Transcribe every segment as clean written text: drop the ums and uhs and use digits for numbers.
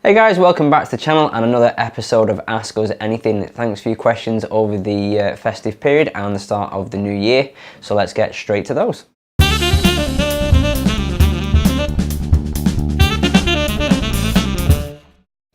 Hey guys, welcome back to the channel and another episode of Ask Us Anything. Thanks for your questions over the festive period and the start of the new year. So let's get straight to those.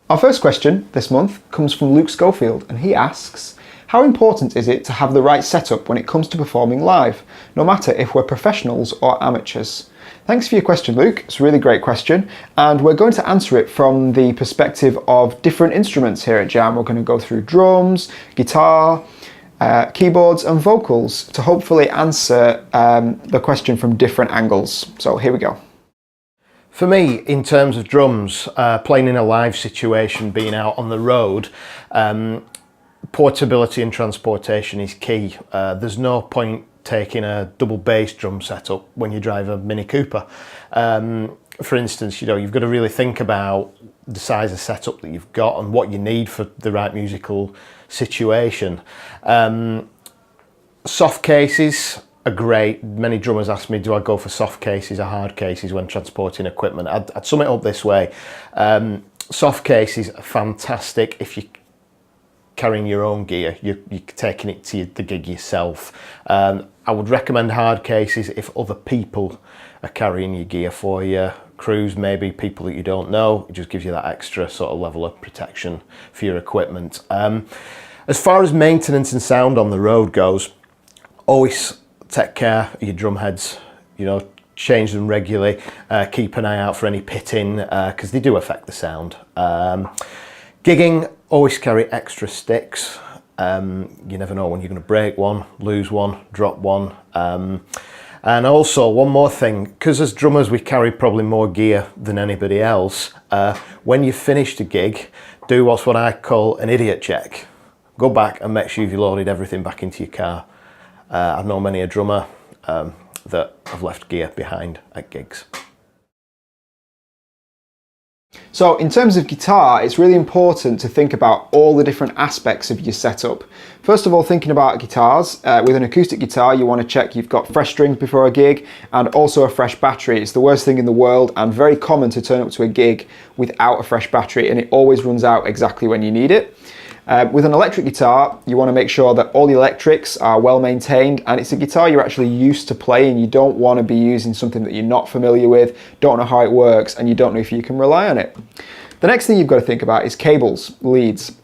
Our first question this month comes from Luke Schofield, and he asks, how important is it to have the right setup when it comes to performing live, no matter if we're professionals or amateurs? Thanks for your question, Luke. It's a really great question, and we're going to answer it from the perspective of different instruments here at Jamm. We're going to go through drums, guitar, keyboards and vocals to hopefully answer the question from different angles. So here we go. For me, in terms of drums, playing in a live situation, being out on the road, portability and transportation is key. There's no point taking a double bass drum setup when you drive a Mini Cooper. For instance, you've got to really think about the size of setup that you've got and what you need for the right musical situation. Soft cases are great. Many drummers ask me, do I go for soft cases or hard cases when transporting equipment? I'd sum it up this way. Soft cases are fantastic if you're carrying your own gear, you're taking it to the gig yourself. I would recommend hard cases if other people are carrying your gear for you. Crews, maybe people that you don't know. It just gives you that extra sort of level of protection for your equipment. As far as maintenance and sound on the road goes, always take care of your drum heads, change them regularly, keep an eye out for any pitting, because they do affect the sound. Gigging, always carry extra sticks. You never know when you're going to break one, lose one, drop one. And also one more thing, because as drummers we carry probably more gear than anybody else. When you finish the gig, do what's what I call an idiot check. Go back and make sure you've loaded everything back into your car. I know many a drummer that have left gear behind at gigs. So in terms of guitar, it's really important to think about all the different aspects of your setup. First of all, thinking about guitars, with an acoustic guitar you want to check you've got fresh strings before a gig and also a fresh battery. It's the worst thing in the world and very common to turn up to a gig without a fresh battery, and it always runs out exactly when you need it. With an electric guitar, you want to make sure that all the electrics are well maintained and it's a guitar you're actually used to playing. You don't want to be using something that you're not familiar with, don't know how it works, and you don't know if you can rely on it. The next thing you've got to think about is cables, leads.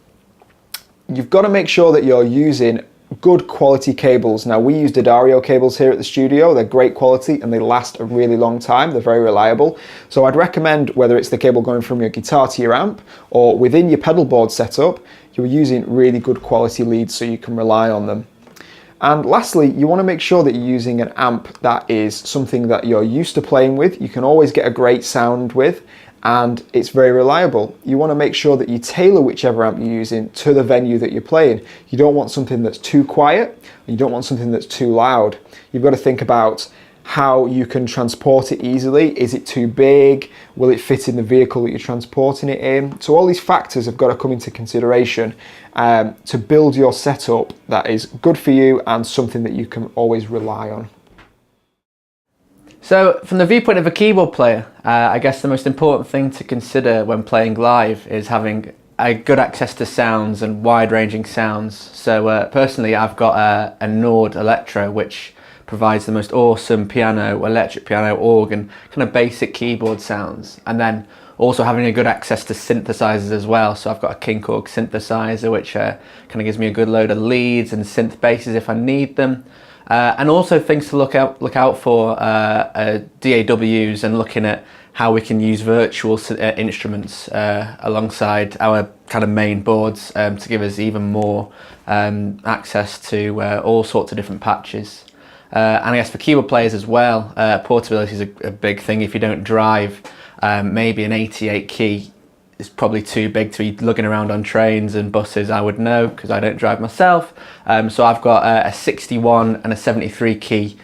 You've got to make sure that you're using good quality cables. Now, we use D'Addario cables here at the studio. They're great quality and they last a really long time. They're very reliable. So I'd recommend, whether it's the cable going from your guitar to your amp or within your pedal board setup, you're using really good quality leads so you can rely on them. And lastly, you want to make sure that you're using an amp that is something that you're used to playing with, you can always get a great sound with, and it's very reliable. You want to make sure that you tailor whichever amp you're using to the venue that you're playing. You don't want something that's too quiet, and you don't want something that's too loud. You've got to think about how you can transport it easily. Is it too big? Will it fit in the vehicle that you're transporting it in? So all these factors have got to come into consideration to build your setup that is good for you and something that you can always rely on. So from the viewpoint of a keyboard player, I guess the most important thing to consider when playing live is having a good access to sounds and wide-ranging sounds. So personally, I've got a Nord Electro, which provides the most awesome piano, electric piano, organ, kind of basic keyboard sounds. And then also having a good access to synthesizers as well. So I've got a King Korg synthesizer, which kind of gives me a good load of leads and synth basses if I need them. And also things to look out for DAWs and looking at how we can use virtual instruments alongside our kind of main boards to give us even more access to all sorts of different patches. And I guess for keyboard players as well, portability is a big thing. If you don't drive, maybe an 88 key is probably too big to be lugging around on trains and buses, I would know, because I don't drive myself. So I've got a 61 and a 73 key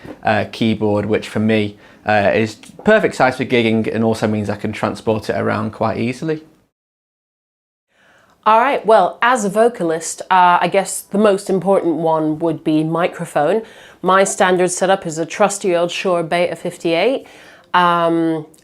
keyboard, which for me is perfect size for gigging and also means I can transport it around quite easily. All right, well, as a vocalist, I guess the most important one would be microphone. My standard setup is a trusty old Shure Beta 58.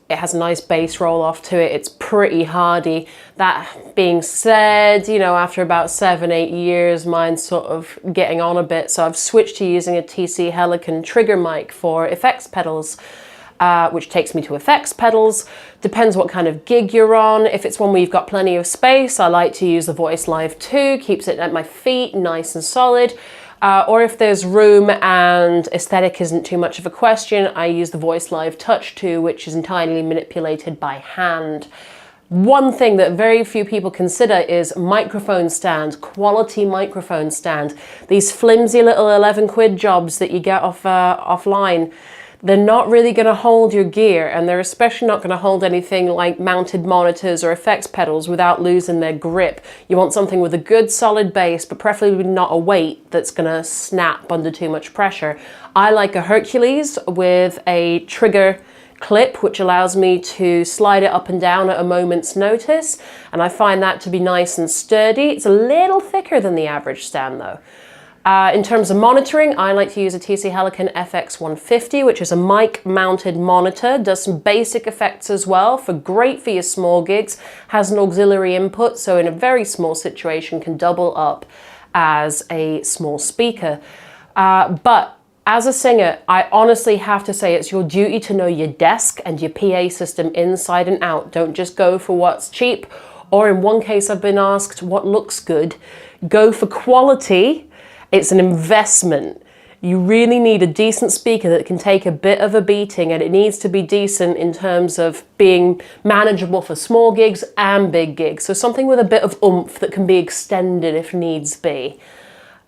It has a nice bass roll off to it. It's pretty hardy. That being said, you know, after about 7-8 years, mine's sort of getting on a bit. So I've switched to using a TC Helicon trigger mic for effects pedals, which takes me to effects pedals. Depends what kind of gig you're on. If it's one where you've got plenty of space, I like to use the Voice Live 2, keeps it at my feet, nice and solid. Or if there's room and aesthetic isn't too much of a question, I use the Voice Live Touch 2, which is entirely manipulated by hand. One thing that very few people consider is microphone stand, quality microphone stand. These flimsy little 11 quid jobs that you get offline, they're not really going to hold your gear, and they're especially not going to hold anything like mounted monitors or effects pedals without losing their grip. You want something with a good solid base, but preferably not a weight that's going to snap under too much pressure. I like a Hercules with a trigger clip, which allows me to slide it up and down at a moment's notice, and I find that to be nice and sturdy. It's a little thicker than the average stand though. In terms of monitoring, I like to use a TC Helicon FX150, which is a mic-mounted monitor, does some basic effects as well, great for your small gigs, has an auxiliary input, so in a very small situation can double up as a small speaker. But as a singer, I honestly have to say it's your duty to know your desk and your PA system inside and out. Don't just go for what's cheap, or in one case I've been asked what looks good. Go for quality. It's an investment. You really need a decent speaker that can take a bit of a beating, and it needs to be decent in terms of being manageable for small gigs and big gigs. So something with a bit of oomph that can be extended if needs be.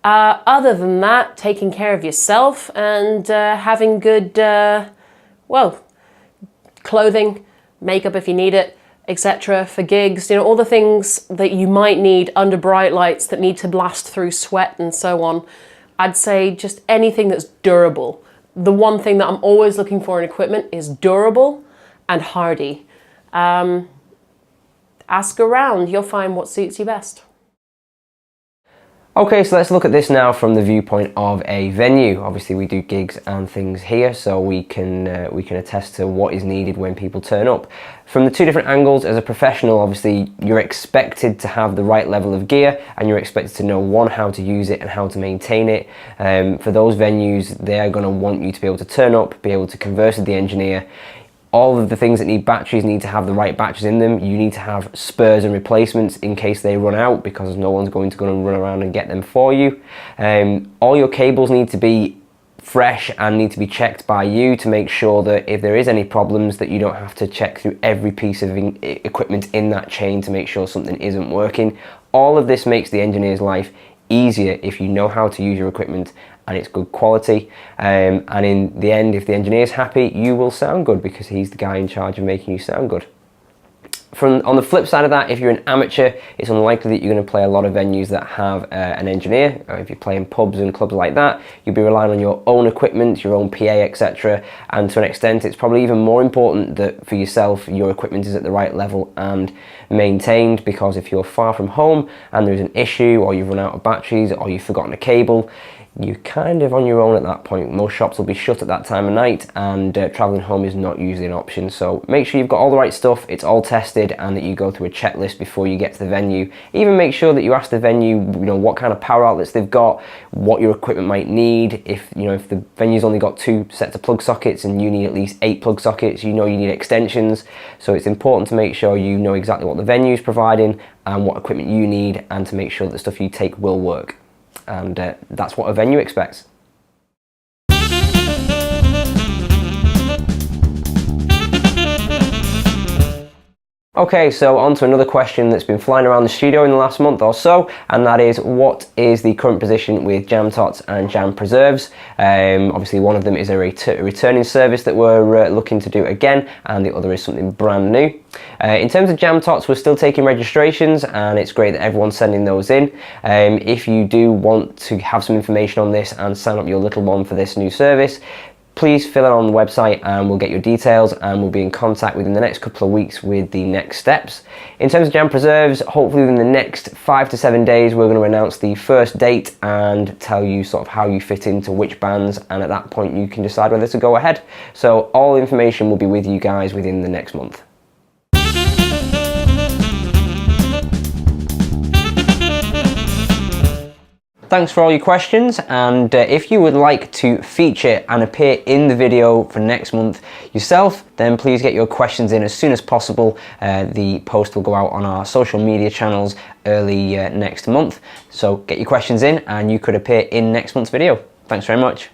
Other than that, taking care of yourself and having good, well, clothing, makeup if you need it, etc. for gigs, you know, all the things that you might need under bright lights that need to blast through sweat and so on. I'd say just anything that's durable. The one thing that I'm always looking for in equipment is durable and hardy. Ask around, you'll find what suits you best. Okay, so let's look at this now from the viewpoint of a venue. Obviously we do gigs and things here, so we can attest to what is needed when people turn up. From the two different angles, as a professional, obviously you're expected to have the right level of gear, and you're expected to know, one, how to use it and how to maintain it. For those venues, they're going to want you to be able to turn up, be able to converse with the engineer. All of the things that need batteries need to have the right batteries in them. You need to have spares and replacements in case they run out, because no one's going to go and run around and get them for you. All your cables need to be fresh and need to be checked by you to make sure that if there is any problems, that you don't have to check through every piece of equipment in that chain to make sure something isn't working. All of this makes the engineer's life easier if you know how to use your equipment and it's good quality, and in the end, if the engineer's happy, you will sound good because he's the guy in charge of making you sound good. On the flip side of that, if you're an amateur, it's unlikely that you're going to play a lot of venues that have an engineer. If you're playing pubs and clubs like that, you'll be relying on your own equipment, your own PA, etc. And to an extent, it's probably even more important that for yourself, your equipment is at the right level and maintained, because if you're far from home and there's an issue, or you've run out of batteries, or you've forgotten a cable, you're kind of on your own at that point. Most shops will be shut at that time of night, and traveling home is not usually an option. So make sure you've got all the right stuff, it's all tested, and that you go through a checklist before you get to the venue. Even make sure that you ask the venue, you know, what kind of power outlets they've got, what your equipment might need. If the venue's only got 2 sets of plug sockets and you need at least 8 plug sockets, you know you need extensions. So it's important to make sure you know exactly what the venue's providing and what equipment you need, and to make sure that the stuff you take will work. And that's what a venue expects. Okay, so on to another question that's been flying around the studio in the last month or so, and that is, what is the current position with Jamm Tots and Jamm Preserves? Obviously one of them is a returning service that we're looking to do again, and the other is something brand new. In terms of Jamm Tots, we're still taking registrations, and it's great that everyone's sending those in. If you do want to have some information on this and sign up your little one for this new service, please fill it on the website and we'll get your details, and we'll be in contact within the next couple of weeks with the next steps. In terms of Jamm Preserves, hopefully within the next 5 to 7 days we're going to announce the first date and tell you sort of how you fit into which bands, and at that point you can decide whether to go ahead. So all information will be with you guys within the next month. Thanks for all your questions, and if you would like to feature and appear in the video for next month yourself, then please get your questions in as soon as possible. The post will go out on our social media channels early next month, so get your questions in and you could appear in next month's video. Thanks very much.